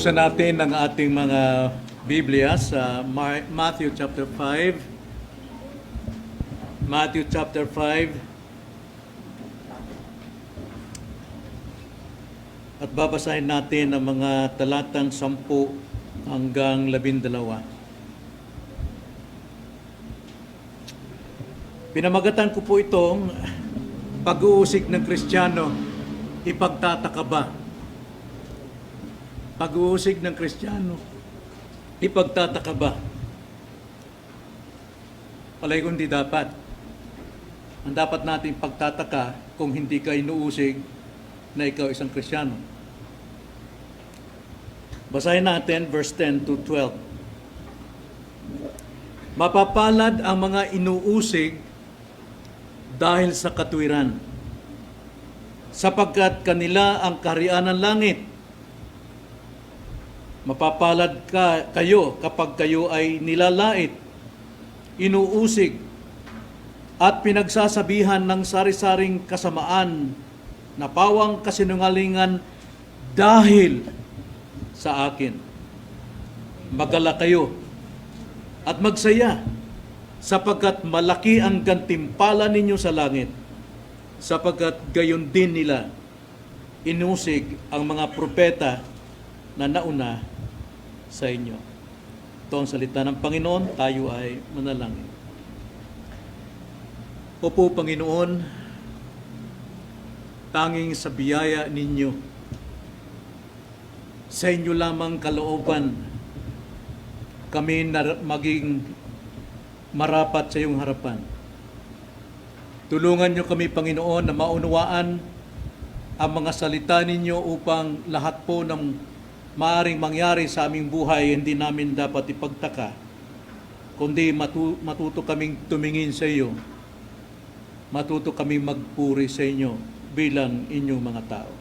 Buksan natin ang ating mga Biblia sa Matthew chapter 5. Matthew chapter 5. At babasahin natin ang mga talatang 10 hanggang 12. Pinamagatan ko po itong pag-uusig ng Kristiyano, ipagtataka ba? Pag-uusig ng Kristiyano, ipagtataka ba? Palay kung hindi dapat. Ang dapat natin pagtataka kung hindi ka inuusig na ikaw isang Kristiyano. Basahin natin verse 10 to 12. Mapapalad ang mga inuusig dahil sa katwiran, sapagkat kanila ang kaharian ng langit. Mapapalad kayo kapag kayo ay nilalait, inuusig, at pinagsasabihan ng sari-saring kasamaan na pawang kasinungalingan dahil sa akin. Magala kayo at magsaya, sapagkat malaki ang gantimpala ninyo sa langit, sapagkat gayon din nila inusig ang mga propeta na nauna sa inyo. Ito ang salita ng Panginoon, tayo ay manalangin. Opo, Panginoon, tanging sa biyaya ninyo, sa inyo lamang kalooban, kami maging marapat sa iyong harapan. Tulungan niyo kami, Panginoon, na maunawaan ang mga salita ninyo upang lahat po ng maaring mangyari sa aming buhay, hindi namin dapat ipagtaka, kundi matuto kaming tumingin sa iyo, matuto kaming magpuri sa inyo bilang inyong mga tao.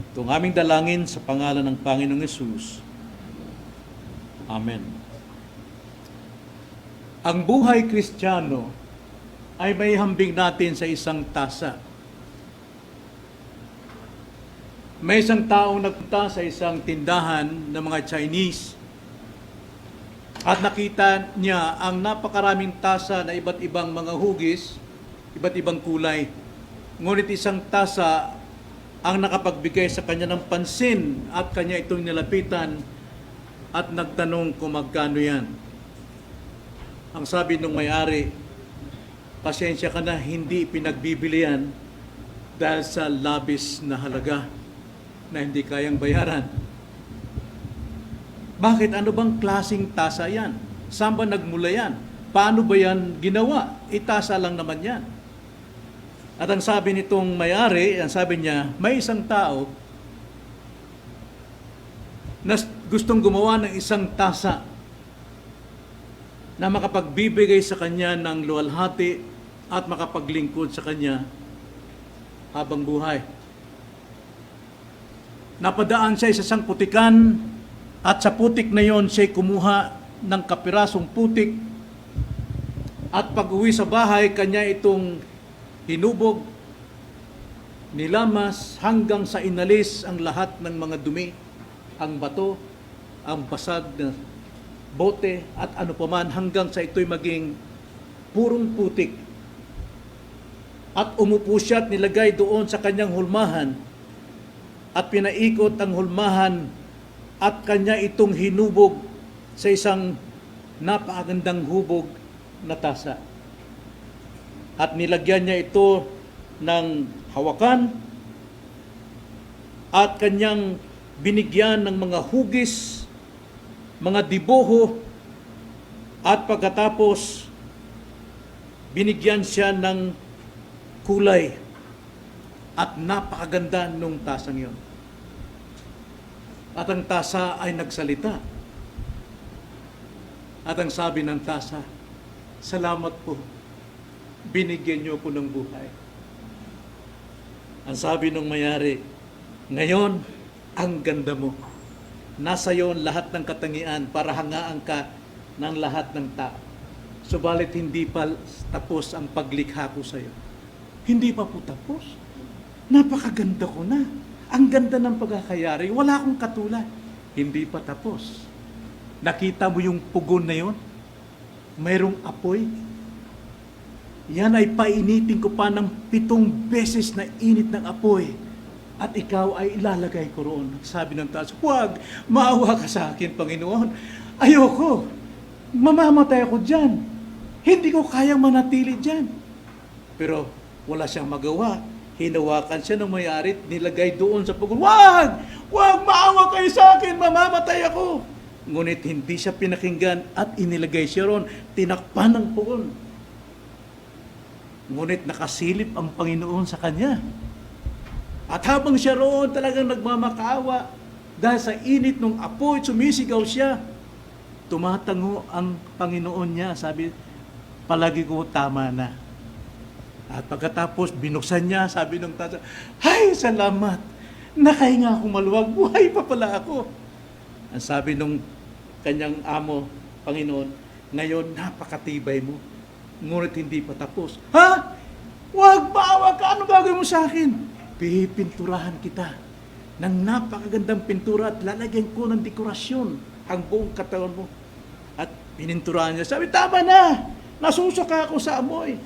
Itong aming dalangin sa pangalan ng Panginoong Hesus. Amen. Ang buhay Kristiyano ay may hambing natin sa isang tasa. May isang taong nagpunta sa isang tindahan ng mga Chinese at nakita niya ang napakaraming tasa na iba't ibang mga hugis, iba't ibang kulay. Ngunit isang tasa ang nakapagbigay sa kanya ng pansin at kanya itong nilapitan at nagtanong kung magkano yan. Ang sabi ng may-ari, pasensya ka na, hindi pinagbibili yan dahil sa labis na halaga na hindi kayang bayaran. Bakit? Ano bang klaseng tasa yan? Saan ba nagmula yan? Paano ba yan ginawa? Itasa lang naman yan. At ang sabi nitong may-ari, ang sabi niya, may isang tao na gustong gumawa ng isang tasa na makapagbibigay sa kanya ng luwalhati at makapaglingkod sa kanya habang buhay. Napadaan siya sa isang putikan at sa putik na yon siya kumuha ng kapirasong putik at pag-uwi sa bahay, kanya itong hinubog, nilamas hanggang sa inalis ang lahat ng mga dumi, ang bato, ang basag na bote at ano paman, hanggang sa ito'y maging purong putik. At umupo siya at nilagay doon sa kanyang hulmahan at pinaikot ang hulmahan at kanya itong hinubog sa isang napakagandang hubog na tasa. At nilagyan niya ito ng hawakan at kanyang binigyan ng mga hugis, mga diboho, at pagkatapos binigyan siya ng kulay at napakaganda nung tasang yon. At ang tasa ay nagsalita. At ang sabi ng tasa, salamat po, binigyan niyo ko ng buhay. Ang sabi ng may-ari, ngayon, ang ganda mo. Nasa iyo lahat ng katangian para hangaan ka ng lahat ng tao. Subalit hindi pa tapos ang paglikha ko sa iyo. Hindi pa po tapos. Napakaganda ko na. Ang ganda ng pagkakayari. Wala akong katulad. hindi pa tapos. Nakita mo yung pugon na yun? Mayroong apoy. Yan ay painitin ko pa ng 7 beses na init ng apoy. At ikaw ay ilalagay ko roon. Sabi ng taas, huwag, maawa ka sa akin, Panginoon. Ayoko, mamamatay ako dyan. Hindi ko kayang manatili dyan. Pero wala siyang magawa. Hinawakan siya ng may-ari, nilagay doon sa pugon. Huwag! Huwag, maawa kayo sa akin, mamamatay ako. Ngunit hindi siya pinakinggan at inilagay siya roon. Tinakpan ng pugon. Ngunit nakasilip ang Panginoon sa kanya. At habang siya roon talagang nagmamakaawa, dahil sa init ng apoy, sumisigaw siya. Tumatango ang Panginoon niya. Sabi, palagi ko tama na. At pagkatapos, binuksan niya, sabi ng tasa, "Ay, salamat! Nakahinga akong maluwag, buhay pa pala ako." Ang sabi ng kanyang amo, Panginoon, ngayon napakatibay mo, ngunit hindi pa tapos. Ha? Huwag, maawa ka! Ano gagawin mo sa akin? Pipinturahan kita ng napakagandang pintura at lalagyan ko ng dekorasyon ang buong katawan mo. At pininturahan niya, sabi, tama na! Nasusuka ako sa amoy.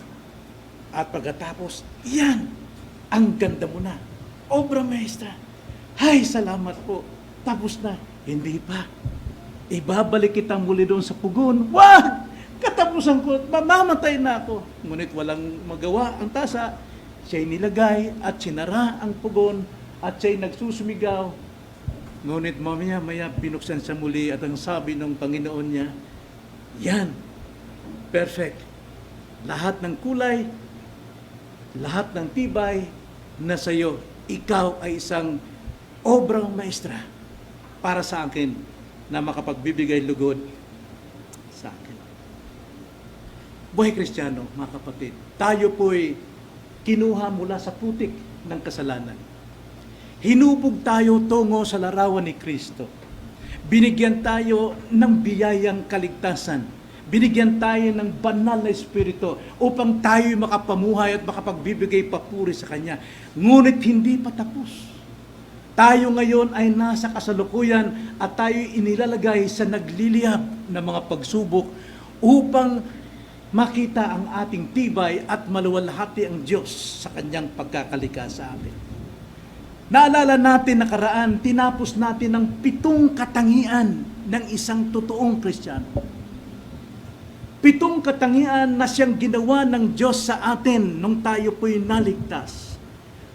At pagkatapos, yan, ang ganda mo na. Obra maestra. Hay, salamat po. Tapos na. Hindi pa. Ibabalik kita muli doon sa pugon. Wag! Katapusan ko, mamamatay na ako. Ngunit walang magawa ang tasa. Siya'y nilagay at sinara ang pugon at siya'y nagsusumigaw. Ngunit mamaya-maya binuksan sa muli at ang sabi ng Panginoon niya, yan, perfect. Lahat ng kulay, lahat ng tibay na sa iyo, ikaw ay isang obrang maestra para sa akin na makapagbibigay lugod sa akin. Buhay Kristiyano, mga kapatid, tayo po'y kinuha mula sa putik ng kasalanan. Hinubog tayo tungo sa larawan ni Kristo. Binigyan tayo ng biyayang kaligtasan. Binigyan tayo ng banal na espiritu upang tayo makapamuhay at makapagbibigay papuri sa Kanya. Ngunit hindi pa tapos. Tayo ngayon ay nasa kasalukuyan at tayo inilalagay sa nagliliyab na mga pagsubok upang makita ang ating tibay at maluwalhati ang Diyos sa Kanyang pagkakalika sa atin. Naalala natin nakaraan, tinapos natin ang 7 katangian ng isang totoong Kristiyano. 7 katangian na siyang ginawa ng Diyos sa atin nung tayo po'y naligtas.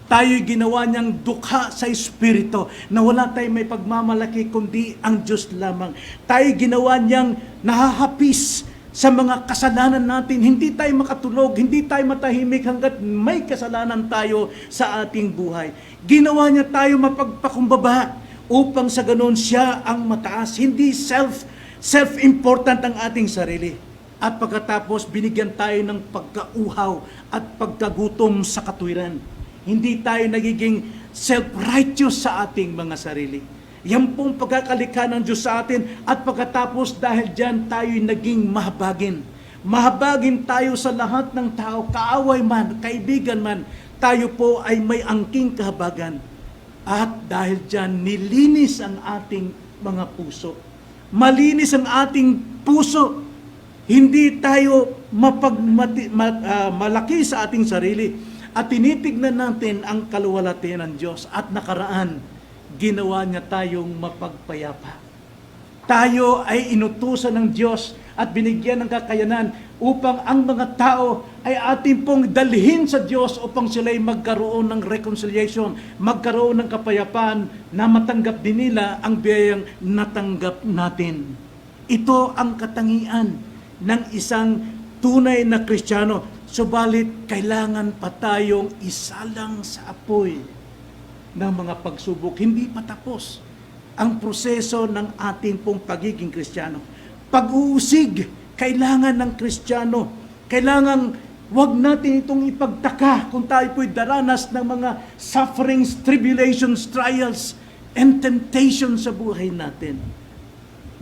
Tayo'y ginawa niyang dukha sa Espiritu na wala tayong may pagmamalaki kundi ang Diyos lamang. Tayo'y ginawa niyang nahahapis sa mga kasalanan natin. Hindi tayo makatulog, hindi tayo matahimik hanggat may kasalanan tayo sa ating buhay. Ginawa niya tayo mapagpakumbaba upang sa ganoon siya ang mataas. Hindi self-important ang ating sarili. At pagkatapos, binigyan tayo ng pagkauhaw at pagkagutom sa katwiran. Hindi tayo nagiging self-righteous sa ating mga sarili. Yan pong pagkakalikha ng Diyos sa atin at pagkatapos dahil dyan tayo'y naging mahabagin. Mahabagin tayo sa lahat ng tao, kaaway man, kaibigan man, tayo po ay may angking kahabagan. At dahil dyan, nilinis ang ating mga puso. Malinis ang ating puso. Hindi tayo malaki sa ating sarili. At tinitignan natin ang kaluwalhatian ng Diyos at nakaraan, ginawa niya tayong mapagpayapa. Tayo ay inutusan ng Diyos at binigyan ng kakayanan upang ang mga tao ay ating pong dalhin sa Diyos upang sila'y magkaroon ng reconciliation, magkaroon ng kapayapaan na matanggap din nila ang biyayang natanggap natin. Ito ang katangian ng isang tunay na Kristiyano. Subalit, kailangan pa tayong isalang sa apoy ng mga pagsubok. Hindi pa tapos ang proseso ng ating pong pagiging Kristiyano. Pag-uusig, kailangan ng Kristiyano. Kailangan wag natin itong ipagtaka kung tayo po'y daranas ng mga sufferings, tribulations, trials, and temptations sa buhay natin.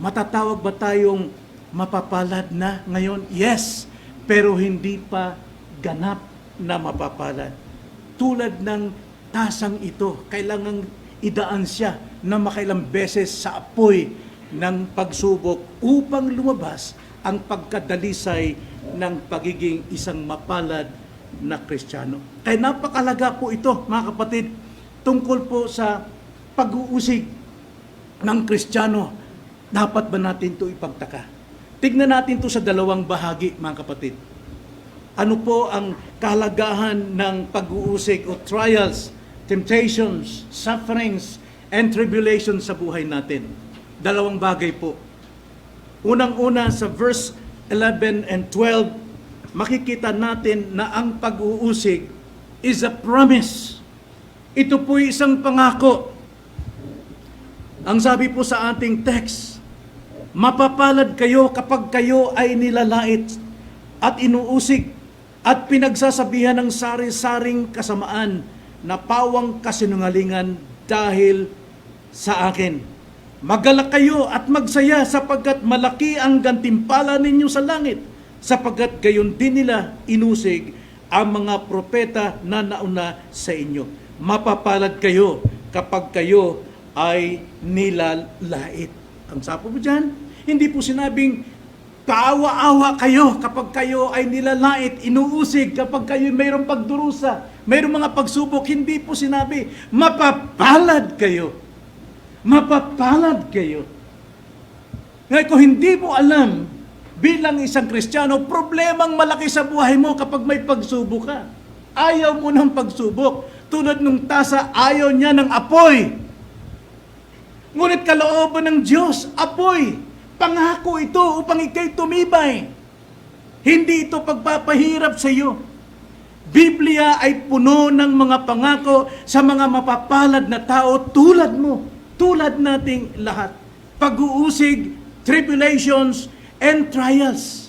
Matatawag ba tayong mapapalad na ngayon? Yes, pero hindi pa ganap na mapapalad. Tulad ng tasang ito, kailangan idaan siya na makailang beses sa apoy ng pagsubok upang lumabas ang pagkadalisay ng pagiging isang mapalad na Kristiyano. Kaya napakalaga po ito, mga kapatid, tungkol po sa pag-uusig ng Kristiyano. Dapat ba natin ito ipagtaka? Tignan natin ito sa dalawang bahagi, mga kapatid. Ano po ang kahalagahan ng pag-uusig o trials, temptations, sufferings, and tribulations sa buhay natin? Dalawang bagay po. Unang-una sa verse 11 and 12, makikita natin na ang pag-uusig is a promise. Ito po isang pangako. Ang sabi po sa ating text, mapapalad kayo kapag kayo ay nilalait at inuusig at pinagsasabihan ng sari-saring kasamaan na pawang kasinungalingan dahil sa akin. Magalak kayo at magsaya sapagkat malaki ang gantimpala ninyo sa langit, sapagkat gayon din nila inusig ang mga propeta na nauna sa inyo. Mapapalad kayo kapag kayo ay nilalait. Ang sapo mo dyan, hindi po sinabing kaawa-awa kayo kapag kayo ay nilalait, inuusig, kapag kayo mayroong pagdurusa, mayroong mga pagsubok. Hindi po sinabi, mapapalad kayo. Mapapalad kayo. Ngayon, kung hindi mo alam, bilang isang Kristiyano, problemang malaki sa buhay mo kapag may pagsubok ka. Ayaw mo ng pagsubok. Tulad nung tasa, ayaw niya ng apoy. Ngunit kalooban ng Diyos, apoy. Pangako ito upang ikay tumibay. Hindi ito pagpapahirap sa iyo. Biblia ay puno ng mga pangako sa mga mapapalad na tao tulad mo. Tulad nating lahat. Pag-uusig, tribulations, and trials.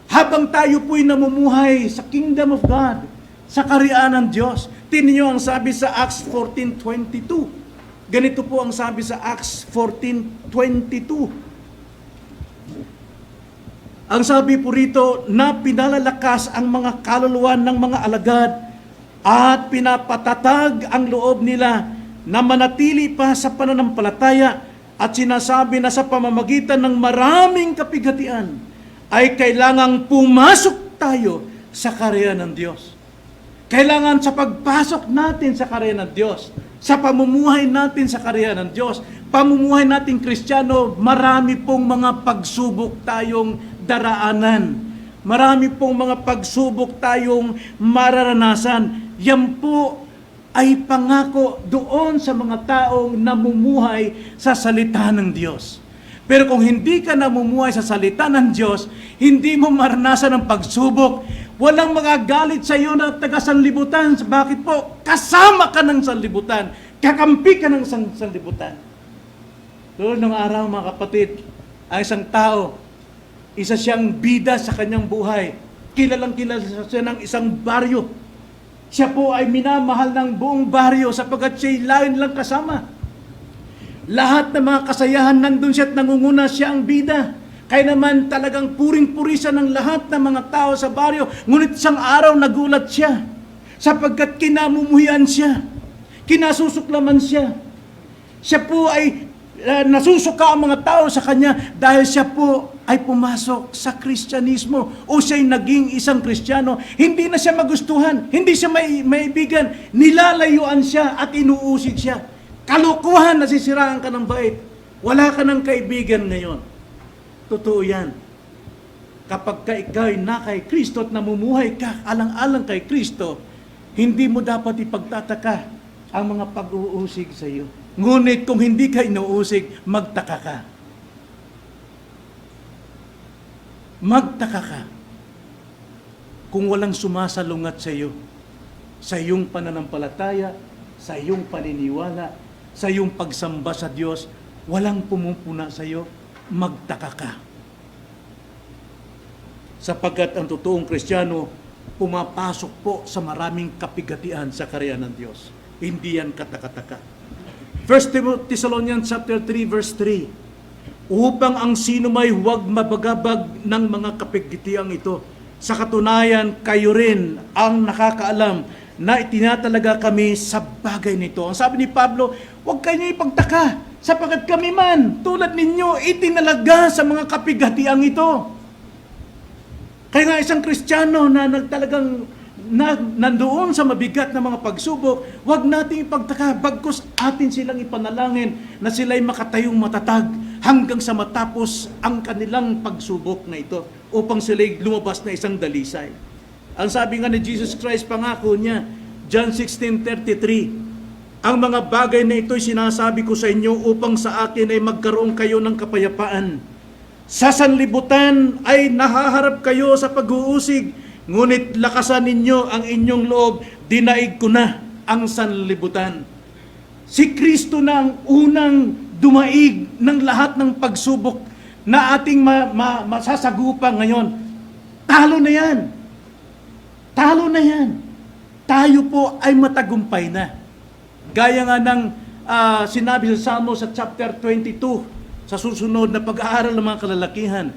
Habang tayo po'y namumuhay sa kingdom of God, sa kaharian ng Diyos. Tingnan niyo ang sabi sa Acts 14:22. Ganito po ang sabi sa Acts 14:22. Ang sabi po rito, na pinalalakas ang mga kaluluwa ng mga alagad at pinapatatag ang loob nila na manatili pa sa pananampalataya at sinasabi na sa pamamagitan ng maraming kapighatian ay kailangang pumasok tayo sa kaharian ng Diyos. Kailangan sa pagpasok natin sa kaharian ng Diyos, sa pamumuhay natin sa kaharian ng Diyos, pamumuhay natin Kristiyano, marami pong mga pagsubok tayong daraanan. Marami pong mga pagsubok tayong mararanasan. Yan po ay pangako doon sa mga taong namumuhay sa salita ng Diyos. Pero kung hindi ka namumuhay sa salita ng Diyos, hindi mo maranasan ang pagsubok, walang magagalit sa iyo na taga-sanlibutan. Bakit po? Kasama ka ng sanlibutan. Kakampi ka ng sanlibutan. Doon ng araw, mga kapatid, ang isang tao, isa siyang bida sa kanyang buhay. Kilalang kilala siya ng isang baryo. Siya po ay minamahal ng buong baryo sapagkat siya'y layon lang kasama. Lahat ng mga kasayahan nandun siya at nangunguna siya ang bida. Kaya naman talagang puring-puri siya ng lahat ng mga tao sa baryo. Ngunit isang araw nagulat siya sapagkat kinamumuhian siya. Kinasusuklaman siya. Siya po ay nasusuka ang mga tao sa kanya dahil siya po ay pumasok sa Kristyanismo o siya'y naging isang Kristiyano. Hindi na siya magustuhan, hindi siya maibigan, nilalayuan siya at inuusig siya. Kalukuhan, nasisiraan ka ng bait. Wala ka ng kaibigan ngayon. Totoo yan. Kapag ka ikaw'y na kay Kristo at namumuhay ka alang-alang kay Kristo, hindi mo dapat ipagtataka ang mga pag-uusig sa iyo. Ngunit kung hindi ka inuusig, magtaka ka. Magtaka ka kung walang sumasalungat sa iyo, sa iyong pananampalataya, sa iyong paniniwala, sa iyong pagsamba sa Diyos, walang pumupuna sa iyo, magtaka ka. Sapagkat ang totoong Kristiyano, pumapasok po sa maraming kapigatian sa kaharian ng Diyos. Hindi yan katakataka. 1 Thessalonians chapter 3 verse 3, upang ang sino may huwag mabagabag ng mga kapigatiang ito. Sa katunayan, kayo rin ang nakakaalam na itinatalaga kami sa bagay nito. Ang sabi ni Pablo, huwag kayo ipagtaka, sapagkat kami man, tulad ninyo, itinalaga sa mga kapighatiang ito. Kaya nga isang Kristiyano na talagang nandoon sa mabigat na mga pagsubok, huwag nating ipagtaka, bagkus atin silang ipanalangin na sila'y makatayong matatag hanggang sa matapos ang kanilang pagsubok na ito upang sila'y lumabas na isang dalisay. Ang sabi nga ni Jesus Christ, pangako niya, John 16:33, ang mga bagay na ito'y sinasabi ko sa inyo upang sa akin ay magkaroon kayo ng kapayapaan. Sa sanlibutan ay nahaharap kayo sa pag-uusig, ngunit lakasan ninyo ang inyong loob, dinaig ko na ang sanlibutan. Si Kristo na ang unang dumaig ng lahat ng pagsubok na ating masasagupan ngayon. Talo na yan. Talo na yan. Tayo po ay matagumpay na. Gaya nga ng sinabi sa Salmo sa chapter 22, sa susunod na pag-aaral ng mga kalalakihan,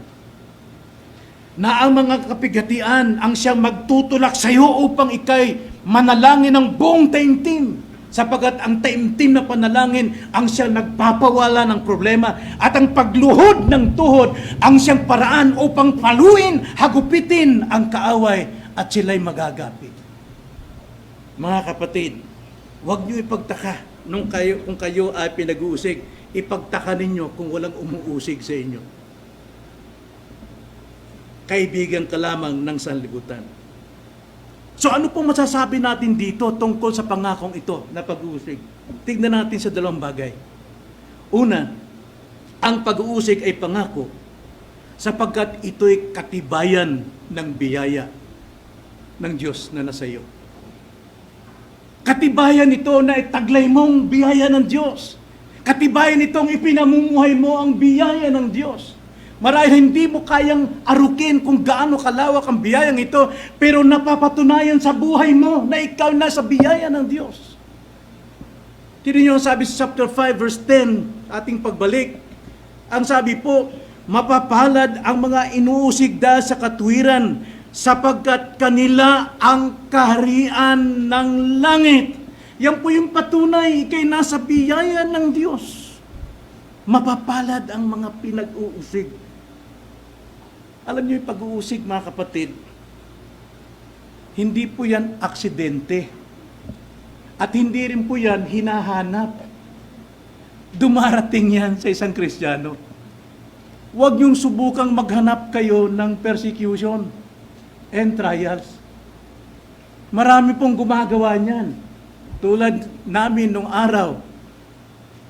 na ang mga kapighatian ang siyang magtutulak sa iyo upang ikay manalangin ng buong taimtim, sapagat ang taimtim na panalangin ang siyang nagpapawala ng problema at ang pagluhod ng tuhod ang siyang paraan upang paluin, hagupitin ang kaaway at sila'y magagapit. Mga kapatid, huwag niyo ipagtaka kung kayo ay pinag-uusig. Ipagtaka ninyo kung walang umuusig sa inyo. Kaibigan ka lamang ng sanlibutan. So ano pong masasabi natin dito tungkol sa pangakong ito na pag-uusig? Tignan natin sa dalawang bagay. Una, ang pag-uusig ay pangako sapagkat ito'y katibayan ng biyaya ng Diyos na nasa iyo. Katibayan ito na itaglay mong biyaya ng Diyos. Katibayan itong ipinamumuhay mo ang biyaya ng Diyos. Marahil hindi mo kayang arukin kung gaano kalawak ang biyayang ito, pero napapatunayan sa buhay mo na ikaw nasa biyaya ng Diyos. Tignan niyo ang sabi sa chapter 5 verse 10, ating pagbalik. Ang sabi po, mapapalad ang mga inuusig dahil sa katwiran, sapagkat kanila ang kaharian ng langit. Yan po yung patunay, ikay nasa biyaya ng Diyos. Mapapalad ang mga pinag-uusig. Alam niyo yung pag-uusig, mga kapatid, hindi po yan aksidente. At hindi rin po yan hinahanap. Dumarating yan sa isang Kristiyano. Huwag niyong subukang maghanap kayo ng persecution and trials. Marami pong gumagawa niyan. Tulad namin nung araw,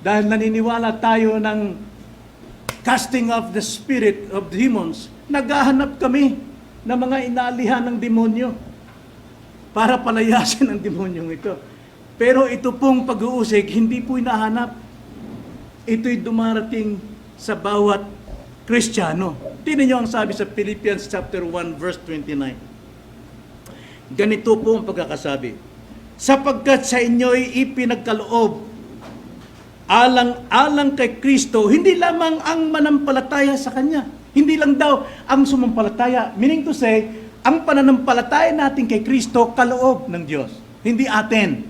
dahil naniniwala tayo ng casting of the spirit of demons, naghahanap kami ng mga inaalihan ng demonyo para palayasin ang demonyong ito. Pero ito pong pag-uusig, hindi po hinahanap. Ito'y dumarating sa bawat Kristiyano. Tingnan niyo ang sabi sa Philippians chapter 1 verse 29. Ganito po ang pagkakasabi. Sapagkat sa inyo'y ipinagkaloob alang-alang kay Kristo, hindi lamang ang manampalataya sa Kanya. Hindi lang daw ang sumampalataya. Meaning to say, ang pananampalataya natin kay Kristo, kaloob ng Diyos. Hindi atin.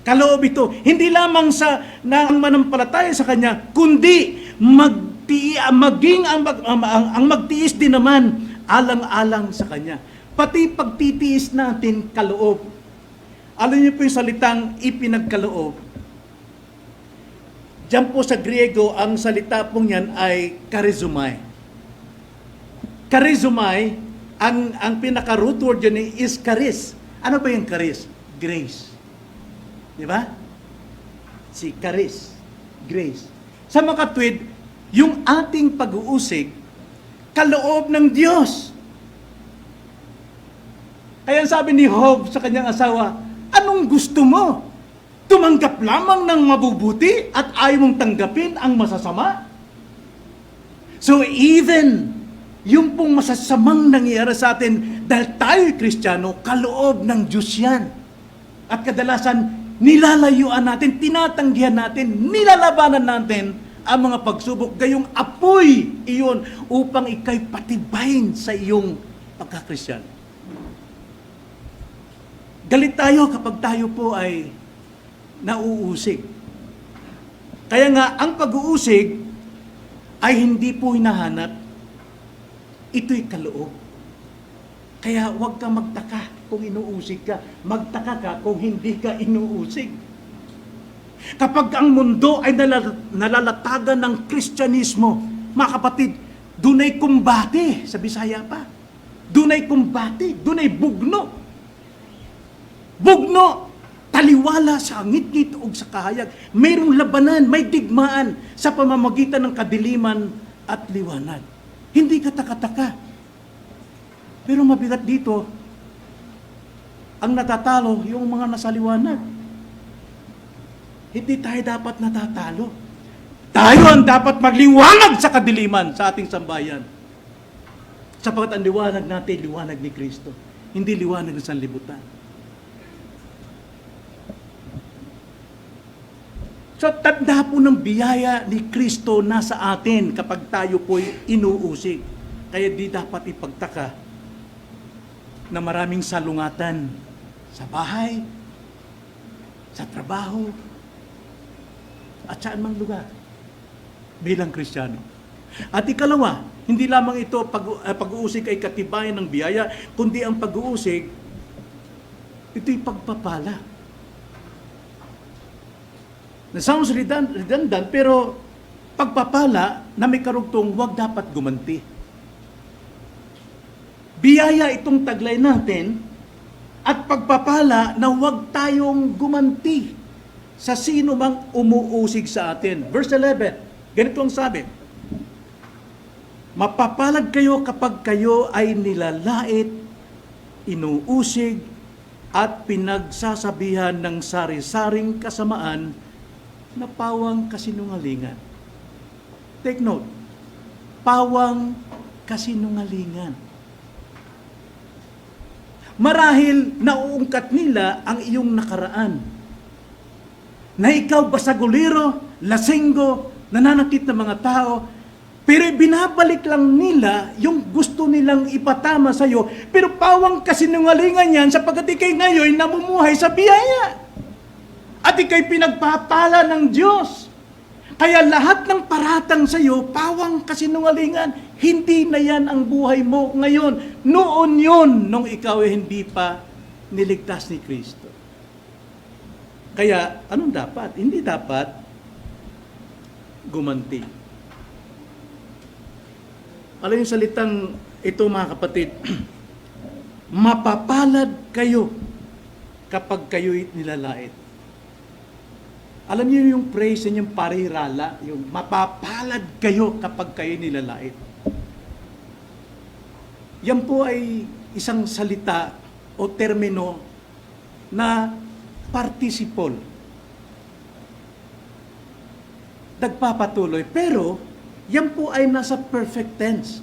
Kaloob ito. Hindi lamang na ang manampalataya sa Kanya, kundi maging ang magtiis din naman alang-alang sa Kanya. Pati pagtitiis natin, kaloob. Alam niyo po yung salitang ipinagkaloob. Diyan po sa Griego, ang salita pong yan ay charizomai. Charizomai, ang pinaka-root word dyan is charis. Ano ba yung charis? Grace. Di ba? Si charis, grace. Sa makatwid, yung ating pag-uusig, kaloob ng Diyos. Kaya sabi ni Job sa kanyang asawa, anong gusto mo? Tumanggap lamang ng mabubuti at ayaw mong tanggapin ang masasama? So even yung pong masasamang nangyayari sa atin dahil tayo'y Kristiyano, kaloob ng Diyos yan. At kadalasan, nilalayuan natin, tinatanggihan natin, nilalabanan natin ang mga pagsubok. Gayong apoy iyon upang ikay patibayin sa iyong pagkakristyano. Galit tayo kapag tayo po ay nauusig. Kaya nga, ang pag-uusig ay hindi po hinahanap. Ito'y kaloob. Kaya huwag kang magtaka kung inuusig ka. Magtaka ka kung hindi ka inuusig. Kapag ang mundo ay nalalatagan ng Kristyanismo, mga kapatid, dunay kumbate, sa Bisaya pa. Dunay kumbate, dunay bugno. Bugno, taliwala sa ngit-ngit o sa kahayag. Mayroong labanan, may digmaan sa pamamagitan ng kadiliman at liwanag. Hindi ka taka-taka. Pero mabigat dito, ang natatalo, yung mga nasa liwanag. Hindi tayo dapat natatalo. Tayo ang dapat magliwanag sa kadiliman sa ating sambayan. Sapagat ang liwanag natin, liwanag ni Kristo. Hindi liwanag ng sanlibutan. So, tanda po ng biyaya ni Kristo nasa atin kapag tayo po'y inuusig. Kaya di dapat ipagtaka na maraming salungatan sa bahay, sa trabaho, at saan mang lugar bilang Kristiyano. At ikalawa, hindi lamang ito pag-uusig ay katibayan ng biyaya, kundi ang pag-uusig, ito'y pagpapala. Sounds redundant, pero pagpapala na may karugtong huwag dapat gumanti. Biyaya itong taglay natin at pagpapala na huwag tayong gumanti sa sino mang umuusig sa atin. Verse 11, ganito ang sabi, mapapalad kayo kapag kayo ay nilalait, inuusig, at pinagsasabihan ng sari-saring kasamaan na pawang kasinungalingan. Take note, pawang kasinungalingan. Marahil nauungkat nila ang iyong nakaraan, na ikaw basagulero, lasinggo, nananakit ng mga tao, pero binabalik lang nila yung gusto nilang ipatama sa iyo. Pero pawang kasinungalingan yan sapagkat ikay ngayon namumuhay sa biyaya. At ikay pinagpapala ng Diyos. Kaya lahat ng paratang sa iyo, pawang kasinungalingan, hindi na yan ang buhay mo ngayon. Noon yun, nung ikaw ay hindi pa niligtas ni Kristo. Kaya, anong dapat? Hindi dapat gumanti. Alam yung salitang ito, mga kapatid, mapapalad kayo kapag kayo'y nilalait. Alam niyo yung praise yung parirala, yung mapapalad kayo kapag kayo'y nilalait. Yan po ay isang salita o termino na participle. Nagpapatuloy. Pero, yan po ay nasa perfect tense.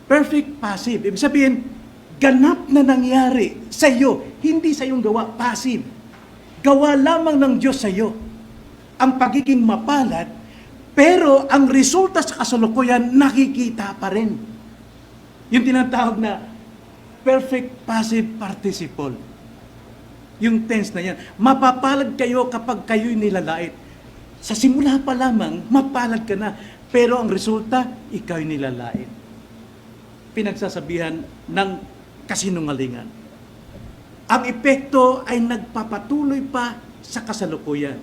Perfect passive. Ibig sabihin, ganap na nangyari sa iyo. Hindi sa iyong gawa. Passive. Gawa lamang ng Diyos sa iyo. Ang pagiging mapalad, pero ang resulta sa kasalukuyan, nakikita pa rin. Yung tinatawag na perfect passive participle. Yung tense na yan. Mapapalad kayo kapag kayo'y nilalait. Sa simula pa lamang, mapalad ka na. Pero ang resulta, ikaw'y nilalait. Pinagsasabihan ng kasinungalingan. Ang epekto ay nagpapatuloy pa sa kasalukuyan.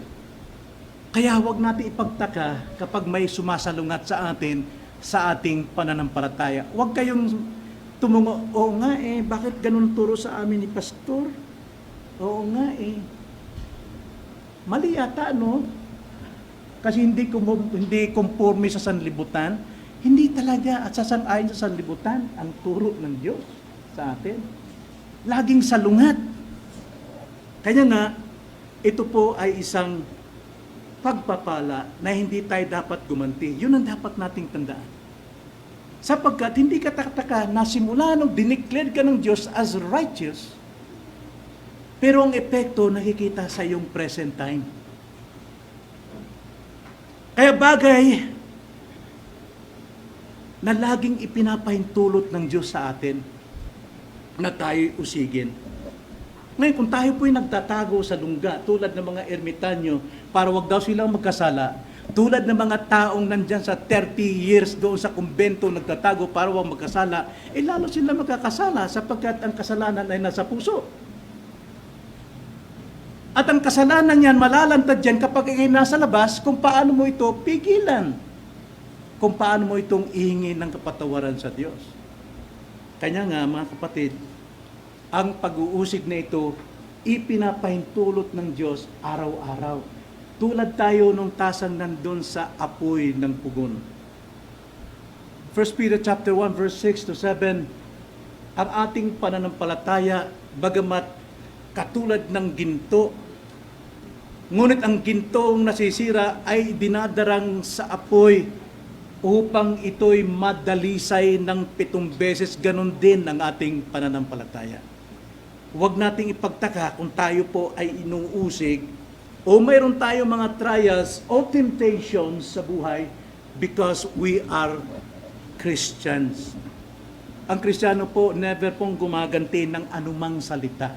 Kaya huwag natin ipagtaka kapag may sumasalungat sa atin sa ating pananampalataya. Huwag kayong tumungo, oo nga bakit ganun turo sa amin ni Pastor? Oo nga mali yata, no? Kasi hindi conforme sa sanlibutan. Hindi talaga at sasang-ayon sa sanlibutan ang turo ng Diyos sa atin. Laging salungat. Kaya nga, ito po ay isang pagpapala na hindi tayo dapat gumanti. Yun ang dapat nating tandaan. Sapagkat hindi ka taka na simula nung dineclare ka ng Diyos as righteous, pero ang epekto nakikita sa iyong present time. Kaya bagay na laging ipinapahintulot ng Diyos sa atin na tayo'y usigin. Ngayon, kung tayo po'y nagtatago sa lungga, tulad ng mga ermitanyo, para wag daw silang magkasala, tulad ng mga taong nandyan sa 30 years doon sa kumbento nagtatago para wag magkasala, lalo sila magkakasala sapagkat ang kasalanan ay nasa puso. At ang kasalanan yan, malalantad yan kapag ikay nasa labas, kung paano mo ito pigilan. Kung paano mo itong ihingi ng kapatawaran sa Diyos. Kanya nga, mga kapatid, ang pag-uusig na ito, ipinapahintulot ng Diyos araw-araw. Tulad tayo nung tasang nandun sa apoy ng pugon. 1 Peter chapter 1 verse 6 to 7, ang ating pananampalataya, bagamat katulad ng ginto, ngunit ang gintong nasisira ay dinadarang sa apoy upang ito'y madalisay ng 7 beses. Ganon din ang ating pananampalataya. Huwag nating ipagtaka kung tayo po ay inuusig o mayroon tayo mga trials o temptations sa buhay because we are Christians. Ang Kristiyano po never pong gumaganti ng anumang salita.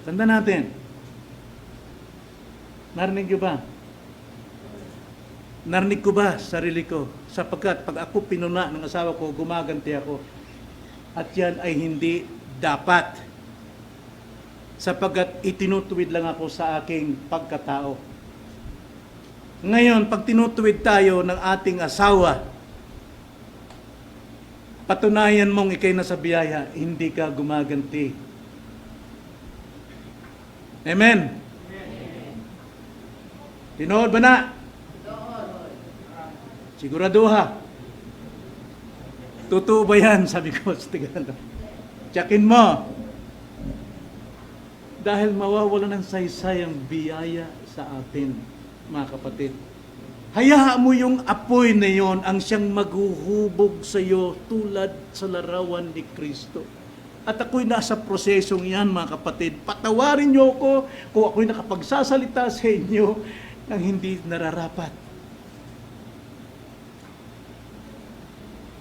Tanda natin. Narinig niyo ba? Narinig ko ba sarili ko? Sapagkat pag ako pinuna ng asawa ko, gumaganti ako. At yan ay hindi dapat. Sapagkat itinutuwid lang ako sa aking pagkatao. Ngayon, pag tinutuwid tayo ng ating asawa, patunayan mong ikay nasa biyaya, hindi ka gumaganti. Amen? Tinood ba na? Siguraduha. Totoo ba yan? Sabi ko sa Tagalog. Tsakin mo. Dahil mawawala ng saysay ang biyaya sa atin, mga kapatid. Hayaan mo yung apoy na yon ang siyang maghuhubog sa iyo tulad sa larawan ni Kristo. At ako'y nasa prosesong yan, mga kapatid. Patawarin niyo ako kung ako'y nakapagsasalita sa inyo ng hindi nararapat.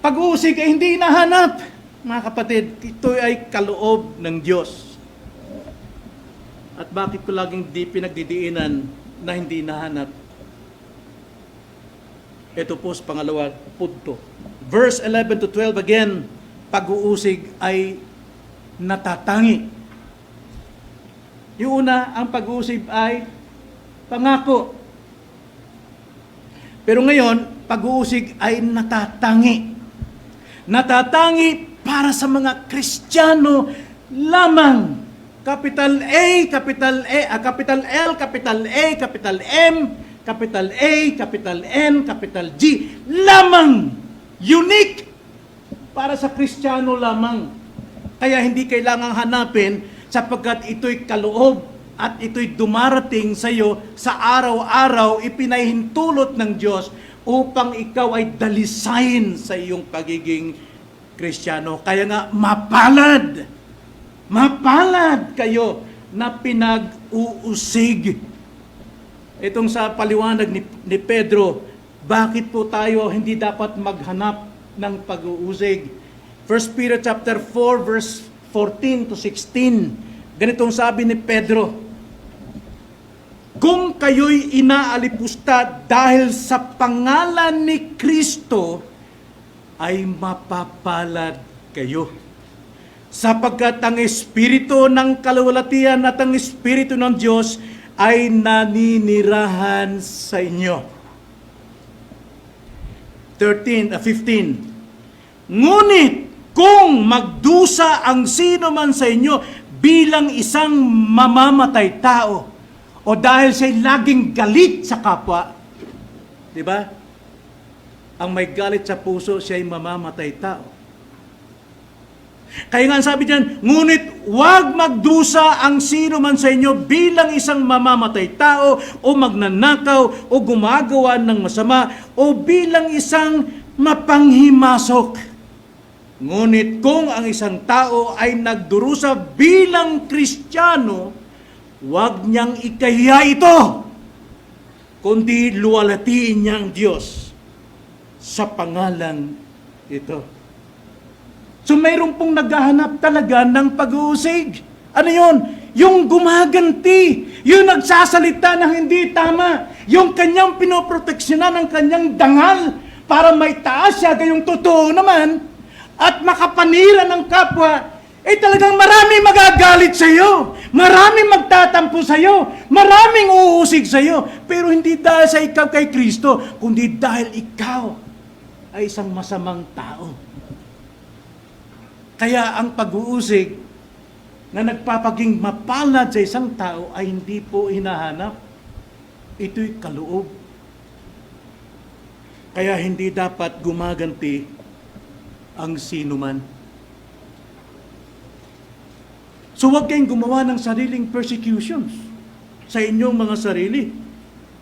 Pag-uusig ay hindi hinahanap, mga kapatid. Ito ay kaloob ng Diyos. At bakit ko laging di pinagdidiinan na hindi nahanap? Ito po sa pangalawa punto. Verse 11 to 12 again, pag-uusig ay natatangi. Yung una, ang pag-uusig ay pangako. Pero ngayon, pag-uusig ay natatangi. Natatangi para sa mga Kristiyano lamang. Capital A, capital A, capital L, capital A, capital M, capital A, capital N, capital G. Lamang. Unique. Para sa Kristiyano lamang. Kaya hindi kailangang hanapin sapagkat ito'y kaloob at ito'y dumarating sa iyo sa araw-araw, ipinahintulot ng Diyos upang ikaw ay dalisayin sa iyong pagiging Kristiyano. Kaya nga, mapalad kayo na pinag-uusig. Itong sa paliwanag ni Pedro, bakit po tayo hindi dapat maghanap ng pag-uusig? 1 Peter chapter 4 verse 14 to 16. Ganitong sabi ni Pedro, kung kayo'y inaalipusta dahil sa pangalan ni Kristo, ay mapapalad kayo. Sapagkat ang Espiritu ng kaluwalhatian at ang Espiritu ng Diyos ay naninirahan sa inyo. 15. Ngunit kung magdusa ang sino man sa inyo bilang isang mamamatay tao, o dahil siya'y laging galit sa kapwa, di ba? Ang may galit sa puso, siya'y mamamatay tao. Kaya nga sabi diyan, ngunit huwag magdusa ang sino man sa inyo bilang isang mamamatay tao, o magnanakaw, o gumagawa ng masama, o bilang isang mapanghimasok. Ngunit kung ang isang tao ay nagdurusa bilang Kristiyano, huwag niyang ikahiya ito, kundi luwalhatiin niya ang Diyos sa pangalan ito. So mayroon pong naghahanap talaga ng pag-uusig. Ano yun? Yung gumaganti, yung nagsasalita ng hindi tama, yung kanyang pinoproteksyonan ng kanyang dangal para may taas siya, gayong totoo naman, at makapanira ng kapwa, talagang maraming magagalit sa iyo, maraming magtatampo sa iyo, maraming uusig sa iyo, pero hindi dahil sa ikaw kay Kristo, kundi dahil ikaw ay isang masamang tao. Kaya ang pag-uusig na nagpapaging mapalad sa isang tao ay hindi po hinahanap. Ito'y kaloob. Kaya hindi dapat gumaganti ang sinuman. So huwag kayong gumawa ng sariling persecutions sa inyong mga sarili.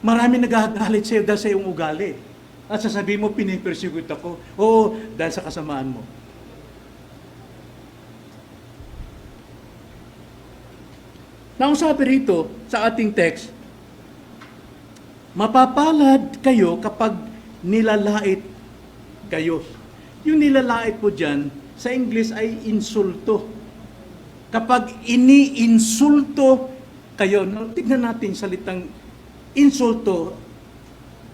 Marami nagagalit sa iyo dahil sa iyong ugali. At sasabihin mo, pinipersecute ako. Oo, dahil sa kasamaan mo. Ang sabi rito sa ating text, mapapalad kayo kapag nilalait kayo. Yung nilalait po dyan, sa English ay insulto. Kapag ini-insulto kayo, tignan natin salitang insulto,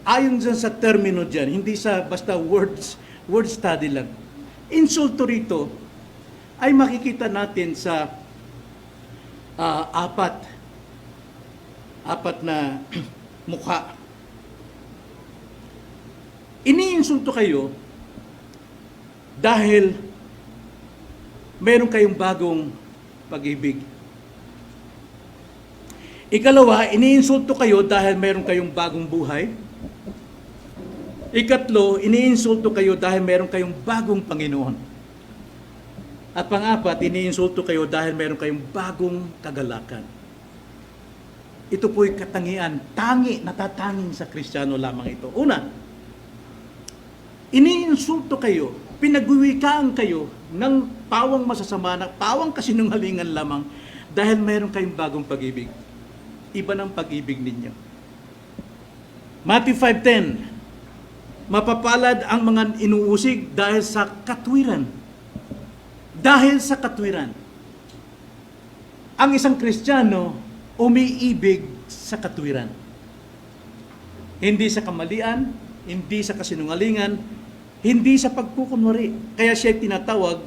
ayon dyan sa termino dyan, hindi sa basta word study lang. Insulto rito ay makikita natin sa apat na mukha. Iniinsulto kayo dahil meron kayong bagong pag-ibig. Ikalawa, iniinsulto kayo dahil meron kayong bagong buhay. Ikatlo, iniinsulto kayo dahil meron kayong bagong Panginoon. At pang-apat, iniinsulto kayo dahil meron kayong bagong kagalakan. Ito po'y katangian, natatanging sa Kristiyano lamang ito. Una, iniinsulto kayo, pinagwiwikaan kayo ng pawang masasama, pawang kasinungalingan lamang dahil meron kayong bagong pag-ibig. Iba ng pag-ibig ninyo. Matthew 5:10, mapapalad ang mga inuusig dahil sa katwiran. Dahil sa katwiran. Ang isang Kristiyano umiibig sa katwiran. Hindi sa kamalian, hindi sa kasinungalingan, hindi sa pagkukunwari. Kaya siya tinatawag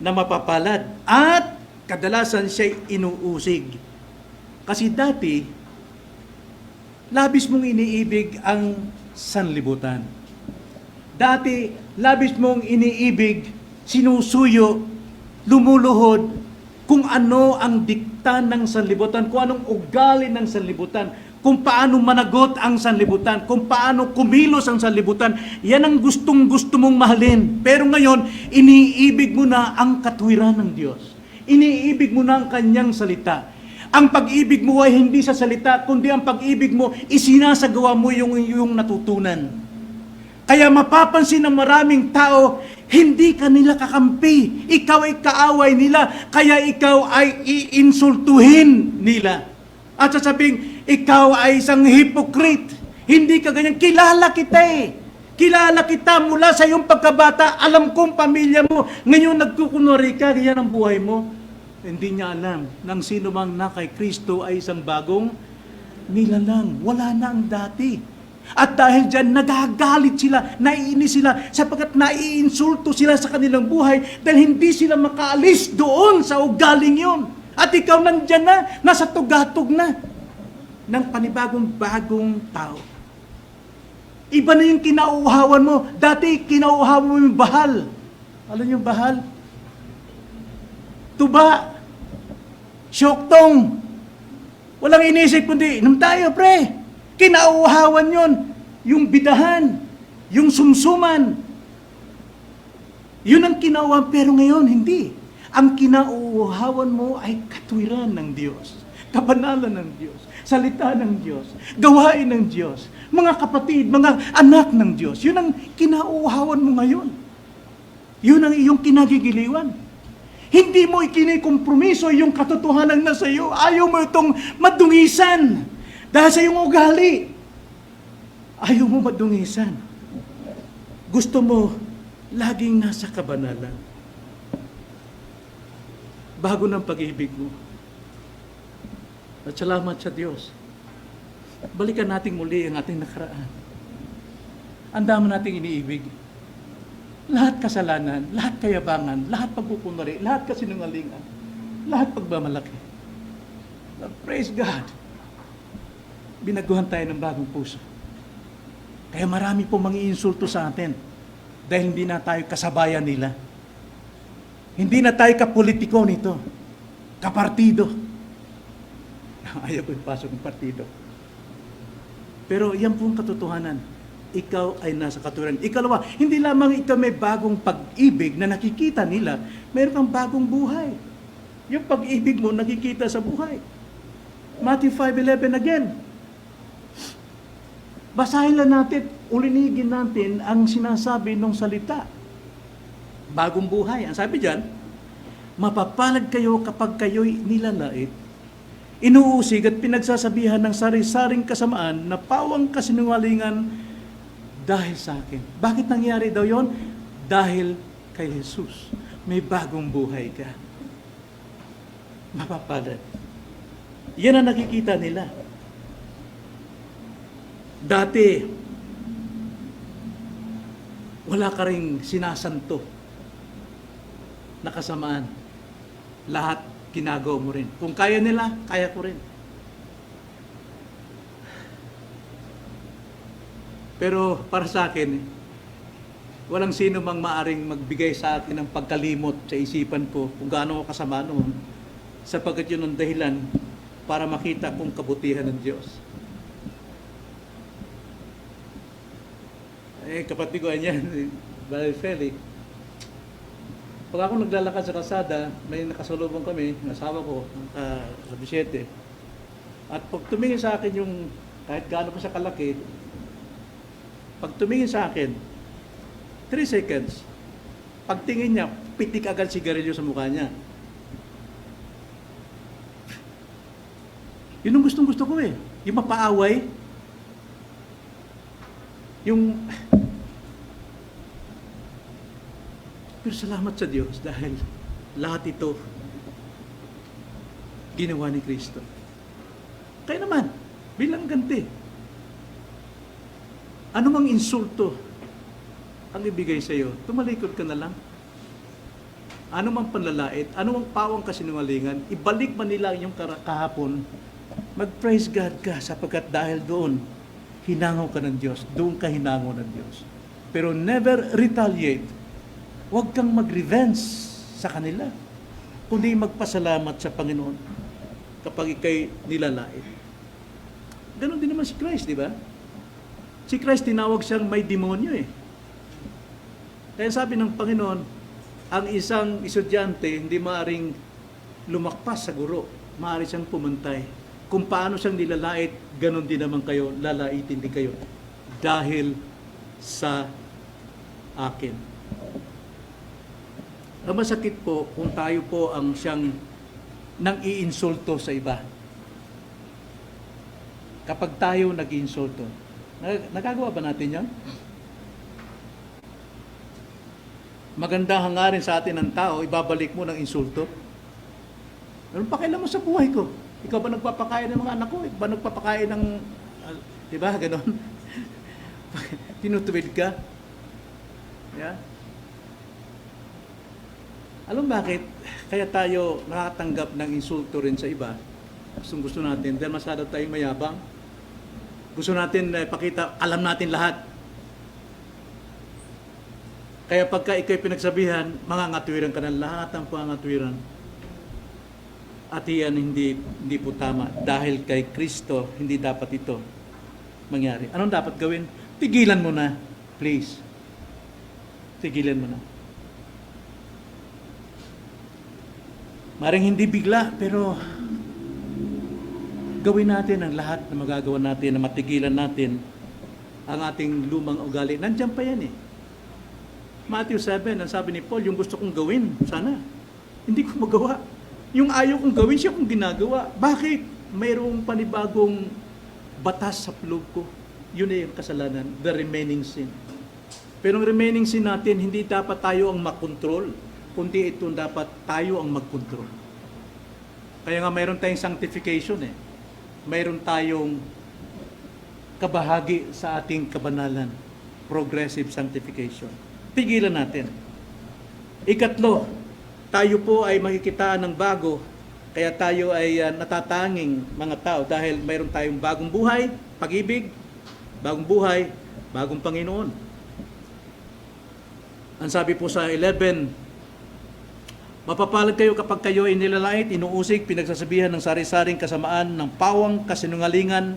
na mapapalad. At kadalasan siya inuusig. Kasi dati, labis mong iniibig ang sanlibutan. Dati, labis mong iniibig, sinusuyo, lumuluhod kung ano ang dikta ng sanlibutan, kung anong ugali ng sanlibutan, kung paano managot ang sanlibutan, kung paano kumilos ang sanlibutan. Yan ang gustong-gusto mong mahalin. Pero ngayon, iniibig mo na ang katwiran ng Diyos. Iniibig mo na ang kanyang salita. Ang pag-ibig mo ay hindi sa salita, kundi ang pag-ibig mo, isinasagawa mo yung natutunan. Kaya mapapansin ng maraming tao, hindi ka nila kakampi. Ikaw ay kaaway nila. Kaya ikaw ay iinsultuhin nila. At sasabing, ikaw ay isang hypocrite. Hindi ka ganyan. Kilala kita eh. Kilala kita mula sa iyong pagkabata. Alam kong pamilya mo. Ngayon nagkukunwari ka, ganyan ang buhay mo. Hindi niya alam nang sino mang na kay Kristo ay isang bagong nilalang. Wala na ang dati. At dahil dyan, nagagalit sila, naiinis sila, sapagkat naiinsulto sila sa kanilang buhay dahil hindi sila makaalis doon sa ugaling yun. At ikaw nandyan na, nasa tugatog na ng panibagong-bagong tao. Iba na yung kinauuhawan mo. Dati, kinauuhawan mo yung bahal. Alam niyo bahal? Tuba. Syoktong. Walang inisip kundi, inom tayo, pre. Kinauuhawan yon, yung bidahan, yung sumsuman. Yun ang kinauuhawan, pero ngayon hindi. Ang kinauuhawan mo ay katwiran ng Diyos, kabanalan ng Diyos, salita ng Diyos, gawain ng Diyos, mga kapatid, mga anak ng Diyos. Yun ang kinauuhawan mo ngayon. Yun ang iyong kinagigiliwan. Hindi mo ikinikompromiso yung katotohanan na sa iyo. Ayaw mo itong madungisan. Dahil sa iyong ugali, ayaw mo madungisan. Gusto mo laging nasa kabanalan. bago ng pag-ibig mo. At salamat sa Diyos. Balikan natin muli ang ating nakaraan. Ang dami nating iniibig. Lahat kasalanan, lahat kayabangan, lahat pagkukunwari, lahat kasinungalingan, lahat pagmamalaki. But praise God. Binaguhan tayo ng bagong puso. Kaya marami pong mangiinsulto sa atin dahil hindi na tayo kasabayan nila. Hindi na tayo kapolitiko nito. Kapartido. Ayaw ko ipasok ng partido. Pero yan pong katotohanan. Ikaw ay nasa katuwiran. Ikalawa, hindi lamang ikaw may bagong pag-ibig na nakikita nila, mayroon kang bagong buhay. Yung pag-ibig mo nakikita sa buhay. Matthew 5:11 again. Basahin lang natin, ulinigin natin ang sinasabi ng salita. Bagong buhay. Ang sabi diyan, mapapalad kayo kapag kayo'y nilalait, inuusig at pinagsasabihan ng sari-saring kasamaan na pawang kasinungalingan dahil sa akin. Bakit nangyari daw yon? Dahil kay Jesus. May bagong buhay ka. Mapapalad. Yan ang nakikita nila. Dati, wala ka ring sinasanto na kasamaan. Lahat ginagawa mo rin. Kung kaya nila, kaya ko rin. Pero para sa akin, walang sino mang maaring magbigay sa akin ng pagkalimot sa isipan ko kung gaano ako kasama noon, sapagkat yun ang dahilan para makita kong kabutihan ng Diyos. Kapatid ko yan, Brother Feli, pag ako naglalakad sa kalsada, may nakasalubong kami, ng asawa ko, sa 17. At pag tumingin sa akin yung, kahit gaano pa siya kalaki, pag tumingin sa akin, 3 seconds, pagtingin niya, pitik agad sigarilyo sa mukha niya. Yun ang gustong-gusto ko eh. Yung mapaaway, yung... Pero salamat sa Diyos dahil lahat ito ginawa ni Kristo. Kaya naman, bilang ganti, ano mang insulto ang ibigay sa iyo, tumalikod ka na lang. Ano mang panlalait, ano mang pawang kasinungalingan, ibalik man nila yung kahapon, mag-praise God ka sapagkat dahil doon, hinangaw ka ng Diyos, doon ka hinangaw ng Diyos. Pero never retaliate. Huwag kang mag-revenge sa kanila, kundi magpasalamat sa Panginoon kapag ikay nilalait. Ganon din naman si Christ, di ba? Si Christ tinawag siyang may demonyo eh. Kaya sabi ng Panginoon, ang isang estudyante hindi maaring lumakpas sa guro, maaari siyang pumantay. Kung paano siyang nilalait, ganon din naman kayo, lalaitin din kayo dahil sa akin. Ang masakit po kung tayo po ang siyang nang iinsulto sa iba. Kapag tayo nag-iinsulto, nagagawa ba natin yan? Maganda hangarin sa atin ng tao, ibabalik mo ng insulto. Anong pakialam mo sa buhay ko? Ikaw ba nagpapakain ng mga anak ko? Ikaw ba nagpapakain ng... di ba? Ganon. Tinutuwid ka. Yeah? Alam bakit? Kaya tayo nakakatanggap ng insulto rin sa iba. Gusto natin. Dahil masyado tayong mayabang. Gusto natin pakita, alam natin lahat. Kaya pagka ikay pinagsabihan, mga ngatwiran ka na lahat ng pangatwiran. At iyan hindi po tama. Dahil kay Kristo, hindi dapat ito mangyari. Anong dapat gawin? Tigilan mo na. Please. Tigilan mo na. Maring hindi bigla, pero gawin natin ang lahat na magagawa natin, na matigilan natin ang ating lumang ugali. Nandiyan pa yan eh. Matthew 7, ang sabi ni Paul, yung gusto kong gawin, sana. Hindi ko magawa. Yung ayaw kong gawin, siya kong ginagawa. Bakit? Mayroong panibagong batas sa loob ko. Yun ay yung kasalanan, the remaining sin. Pero ang remaining sin natin, hindi dapat tayo ang makontrol, kundi ito dapat tayo ang magkontrol. Kaya nga mayroon tayong sanctification eh. Mayroon tayong kabahagi sa ating kabanalan. Progressive sanctification. Tigilan natin. Ikatlo, tayo po ay makikitaan ng bago. Kaya tayo ay natatanging mga tao dahil mayroon tayong bagong buhay, pag-ibig, bagong buhay, bagong Panginoon. Ang sabi po sa 11, mapapalad kayo kapag kayo ay nilalait, inuusig, pinagsasabihan ng sari-saring kasamaan ng pawang kasinungalingan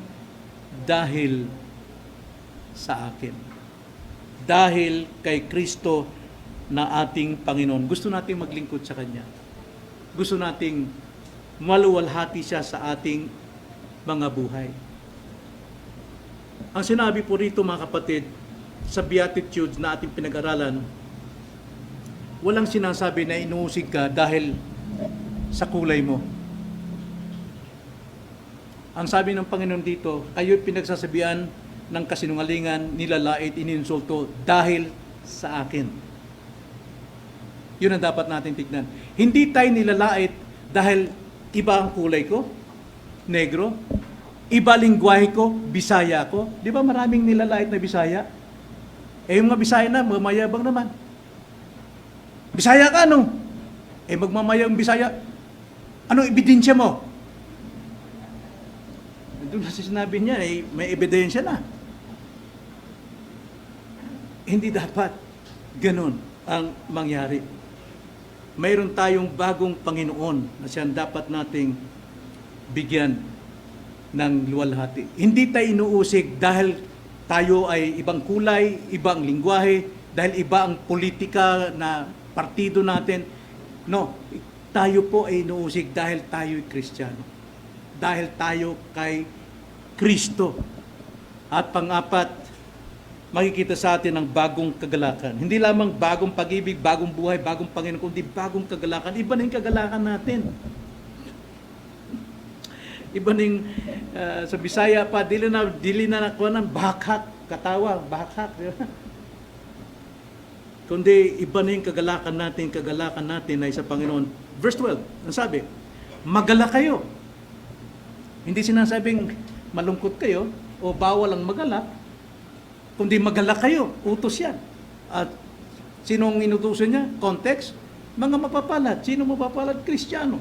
dahil sa akin. Dahil kay Kristo na ating Panginoon. Gusto nating maglingkod sa Kanya. Gusto nating maluwalhati siya sa ating mga buhay. Ang sinabi po rito mga kapatid, sa Beatitudes na ating pinag-aralan, walang sinasabi na inuusig ka dahil sa kulay mo. Ang sabi ng Panginoon dito, kayo'y pinagsasabihan ng kasinungalingan, nilalait, ininsulto dahil sa akin. Yun ang dapat natin tignan. Hindi tayo nilalait dahil iba ang kulay ko, negro, iba lingwahe ko, Bisaya ko. Di ba maraming nilalait na Bisaya? Eh yung mga Bisaya na, mamayabang naman. Bisaya ka, ano? Eh magmamayang Bisaya, anong ebidensya mo? Doon na sinabi niya, eh, may ebidensya na. Hindi dapat ganun ang mangyari. Mayroon tayong bagong Panginoon na siyang dapat nating bigyan ng luwalhati. Hindi tayo inuusig dahil tayo ay ibang kulay, ibang lingwahe, dahil iba ang politika na partido natin. No, tayo po ay inuusig dahil tayo ay Kristiyano. Dahil tayo kay Kristo. At pang-apat, makikita sa atin ang bagong kagalakan. Hindi lamang bagong pag-ibig, bagong buhay, bagong Panginoon, kundi bagong kagalakan. Iba na yung kagalakan natin. Iba na yung, sa Bisaya pa, dili na nakuha ng bahak, katawa, bahak, di ba? Kundi iba na yung kagalakan natin ay sa Panginoon. Verse 12, ang sabi, magala kayo. Hindi sinasabing malungkot kayo o bawal ang magalak, kundi magalak kayo, utos yan. At sinong inutusan niya? Context, mga mapapalad. Sino mapapalad? Kristiyano.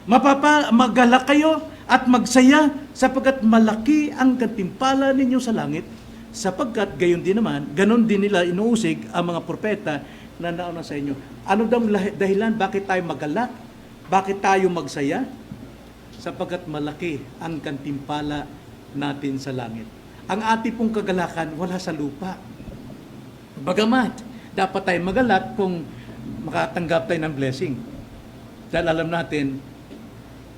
Magalak kayo at magsaya sapagkat malaki ang gantimpala ninyo sa langit, sapagkat gayon din naman, ganon din nila inuusig ang mga propeta na nauna sa inyo. Ano daw dahilan? Bakit tayo magalak? Bakit tayo magsaya? Sapagkat malaki ang gantimpala natin sa langit. Ang ating pong kagalakan wala sa lupa. Bagamat, dapat tayo magalak kung makatanggap tayo ng blessing. Dahil alam natin,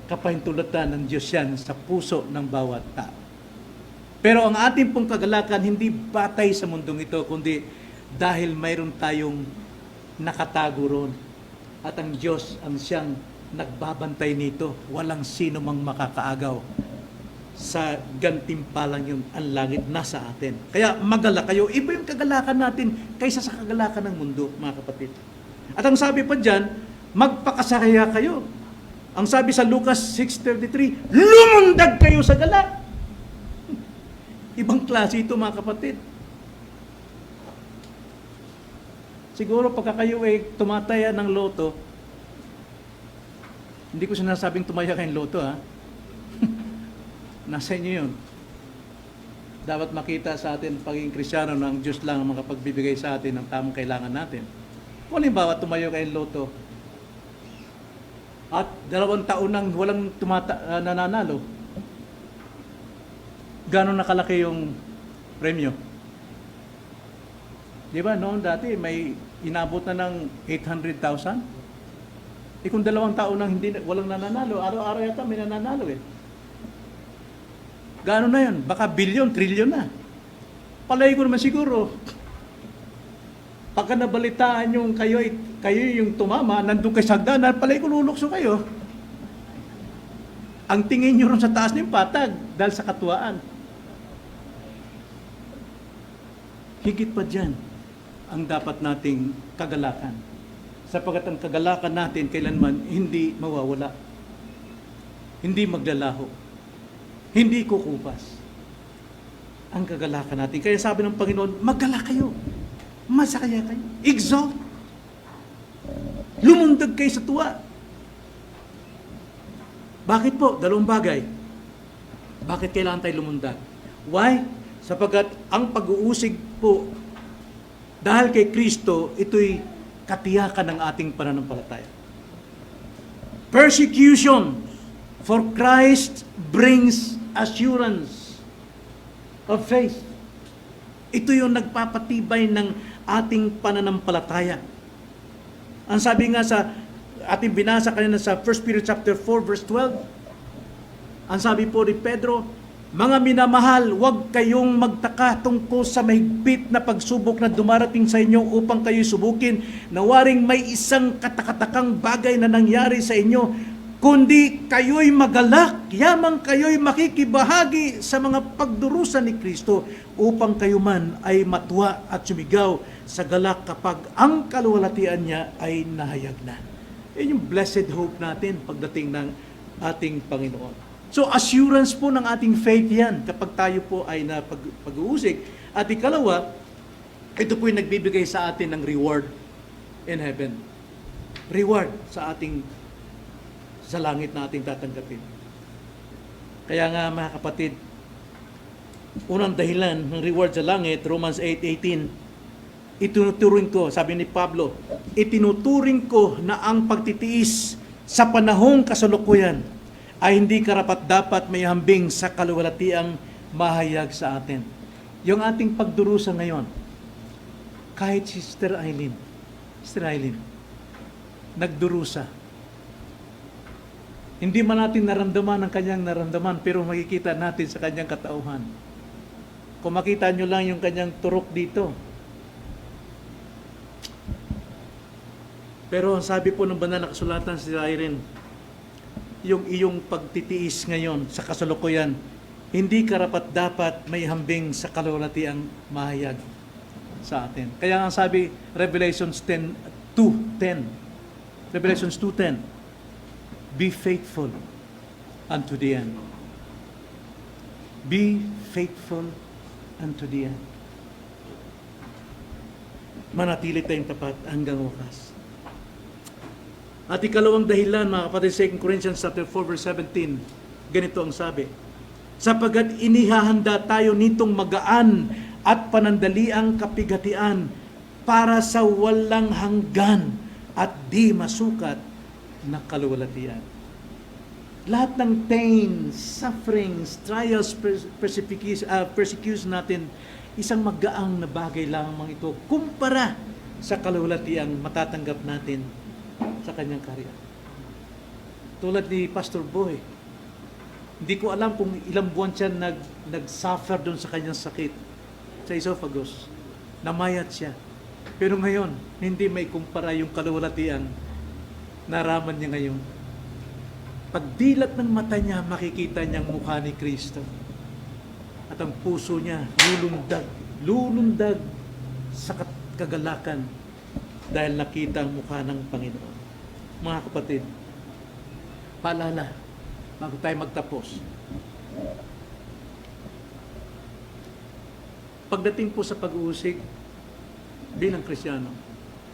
kapahintulutan ng Diyos yan sa puso ng bawat tao. Pero ang ating pong kagalakan hindi batay sa mundong ito, kundi dahil mayroon tayong nakatago ron. At ang Diyos ang siyang nagbabantay nito. Walang sino mang makakaagaw sa gantimpalang yun, ang langit nasa atin. Kaya magalak kayo. Iba yung kagalakan natin kaysa sa kagalakan ng mundo, mga kapatid. At ang sabi pa dyan, magpakasaya kayo. Ang sabi sa Lucas 6:33, lumundag kayo sa galak. Ibang klase ito, mga kapatid. Siguro pagka kayo ay tumataya ng loto, hindi ko sinasabing tumaya kayong loto, ha? Nasa inyo yun. Dapat makita sa atin pagiging Kristiyano na ang Diyos lang ang makapagbibigay sa atin ng tamang kailangan natin. Kung halimbawa tumayo kayong loto, at 2 taon nang walang nananalo, gano'n nakalaki yung premyo? Di ba, noon dati may inabot na ng 800,000? Kung 2 taon nang walang nananalo, araw-araw yata may nananalo eh. Gaano na yan? Baka bilyon, trilyon na. Palay ko naman siguro, pagka nabalitaan yung kayo yung tumama, nandun kay sagdanan, palay ko lulukso kayo. Ang tingin nyo ron sa taas ng patag dahil sa katuwaan. Higit pa dyan ang dapat nating kagalakan. Sapagkat ang kagalakan natin kailanman hindi mawawala. hindi maglalaho, hindi kukupas ang kagalakan natin. Kaya sabi ng Panginoon, maggalak kayo, masaya kayo, exalt, lumundag kayo sa tuwa. Bakit po? Dalawang bagay. Bakit kailangan tayo lumundag? Why? Sapagkat ang pag-uusig po, dahil kay Kristo, ito'y katiyakan ng ating pananampalataya. Persecution for Christ brings assurance of faith. Ito yung nagpapatibay ng ating pananampalataya. Ang sabi nga sa ating binasa kanina sa 1 Peter chapter 4 verse 12, ang sabi po ni Pedro, mga minamahal, huwag kayong magtaka tungkol sa mahigpit na pagsubok na dumarating sa inyo upang kayo subukin na waring may isang katakatakang bagay na nangyari sa inyo, kundi kayo'y magalak, yamang kayo'y makikibahagi sa mga pagdurusan ni Kristo upang kayo man ay matuwa at sumigaw sa galak kapag ang kaluwalhatian niya ay nahayag na. Yan yung blessed hope natin pagdating ng ating Panginoon. So assurance po ng ating faith yan kapag tayo po ay pag-uusig. At ikalawa, ito po yung nagbibigay sa atin ng reward in heaven. Reward sa langit na ating tatanggapin. Kaya nga mga kapatid, unang dahilan ng reward sa langit, Romans 8:18, itinuturing ko, sabi ni Pablo, itinuturing ko na ang pagtitiis sa panahong kasalukuyan ay hindi karapat-dapat may hambing sa kaluwalhatiang mahayag sa atin. Yung ating pagdurusa ngayon, kahit si Sister Eileen, nagdurusa. Hindi man natin naramdaman ang kanyang naramdaman, pero makikita natin sa kanyang katauhan. Kung makita nyo lang yung kanyang turok dito. Pero sabi po ng banal na kasulatan si Irene, yung iyong pagtitiis ngayon sa kasalukuyan, hindi karapat-dapat may hambing sa kaluwalhatiang mahayag sa atin. Kaya nga sabi, Revelations 2:10, be faithful unto the end. Be faithful unto the end. Manatili tayong tapat hanggang wakas. At ikalawang dahilan, mga kapatid, 2 Corinthians 4 verse 17, ganito ang sabi, sapagkat inihahanda tayo nitong magaan at panandaliang kapigatian para sa walang hanggan at di masukat na kaluwalhatian. Lahat ng pains, sufferings, trials, persecution natin, isang magaang na bagay lamang ito kumpara sa kaluwalhatiang matatanggap natin sa kanyang karya. Tulad ni Pastor Boy, hindi ko alam kung ilang buwan siya nag-suffer doon sa kanyang sakit sa esophagus. Namayat siya. Pero ngayon, hindi may kumpara yung kaluwalhatiang naraman niya ngayon. Pagdilat ng mata niya, makikita niyang mukha ni Kristo. At ang puso niya, lulundag sa kagalakan dahil nakita ang mukha ng Panginoon. Mga kapatid, paalala, bago tayo magtapos. Pagdating po sa pag-uusig bilang Kristiyano,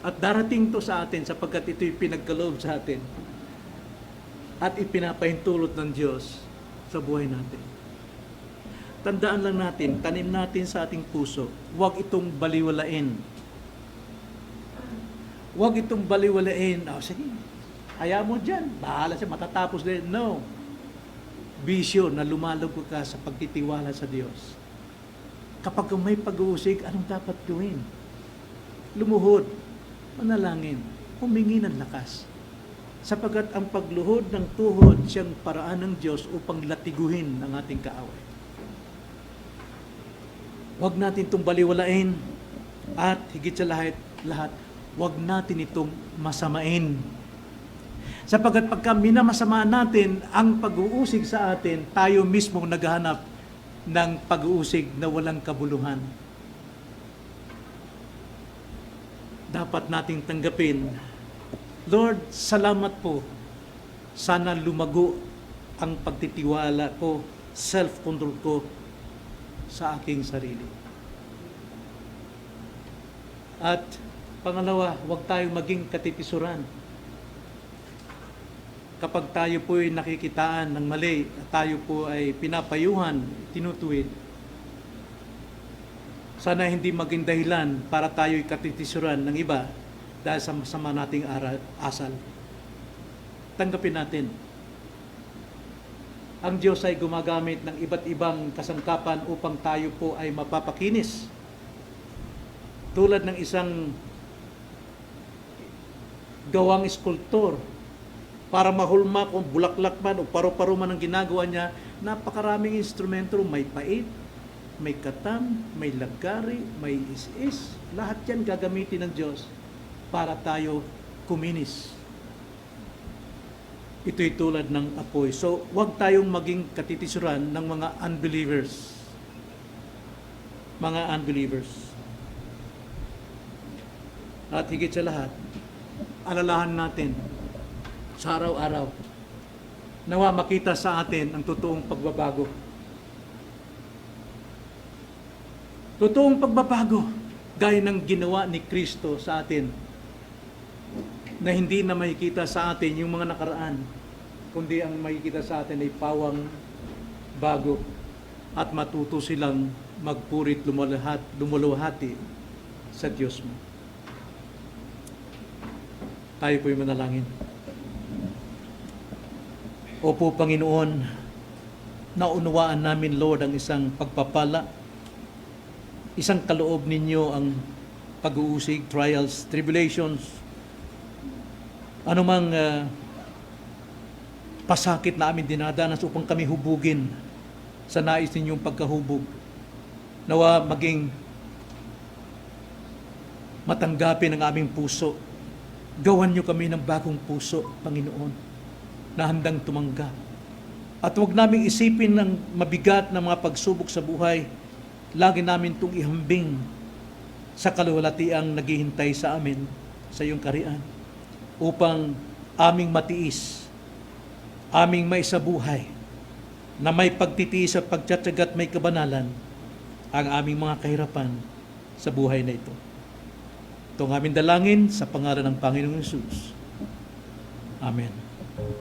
at darating to sa atin sapagkat ito'y pinagkaloob sa atin at ipinapahintulot ng Diyos sa buhay natin. Tandaan lang natin, tanim natin sa ating puso, huwag itong baliwalain. Huwag itong baliwalain. Sige, hayaan mo dyan. Bahala siya, matatapos din. No. Bisyo na lumalog ka sa pagtitiwala sa Diyos. Kapag may pag-uusig, anong dapat gawin? Lumuhod, manalangin, humingi ng lakas. Sapagkat ang pagluhod ng tuhod siyang paraan ng Diyos upang latiguhin ang ating kaaway. Huwag natin itong baliwalain at higit sa lahat, huwag natin itong masamain. Sapagkat pagka minamasamaan natin ang pag-uusig sa atin, tayo mismo naghahanap ng pag-uusig na walang kabuluhan. Dapat nating tanggapin, Lord, salamat po. Sana lumago ang pagtitiwala ko, self-control ko sa aking sarili. At pangalawa, huwag tayong maging katitisuran. Kapag tayo po ay nakikitaan ng mali at tayo po ay pinapayuhan, tinutuwid, sana hindi maging dahilan para tayo'y katitisuran ng iba dahil sa masama nating asal. Tanggapin natin. Ang Diyos ay gumagamit ng iba't ibang kasangkapan upang tayo po ay mapapakinis. Tulad ng isang gawang eskultor, para mahulma kung bulaklak man o paro-paro man ang ginagawa niya, napakaraming instrumento, may pait, may katam, may lagari, may is-is. Lahat yan gagamitin ng Diyos para tayo kuminis. Ito'y tulad ng apoy. So, huwag tayong maging katitisuran ng mga unbelievers. Mga unbelievers. At higit sa lahat, alalahan natin sa araw-araw, nawa makita sa atin ang totoong pagbabago. Totoong pagbabago, gaya ng ginawa ni Kristo sa atin, na hindi na makikita sa atin yung mga nakaraan, kundi ang makikita sa atin ay pawang bago at matuto silang magpurit lumuluhati sa Diyos mo. Tayo po'y manalangin. Opo, Panginoon, naunawaan namin, Lord, ang isang pagpapala, isang kaloob ninyo ang pag-uusig, trials, tribulations, anumang pasakit na amin dinadanas upang kami hubugin sa nais ninyong pagkahubog. Nawa maging matanggapin ang aming puso. Gawan nyo kami ng bagong puso, Panginoon, na handang tumanggap. At huwag naming isipin ng mabigat na mga pagsubok sa buhay. Lagi namin itong ihambing sa kaluwalhatiang naghihintay sa amin, sa iyong karian, upang aming matiis, aming maisabuhay, na may pagtitiis at pagtsatsaga at may kabanalan ang aming mga kahirapan sa buhay na ito. Ito ang aming dalangin sa pangalan ng Panginoong Hesus. Amen.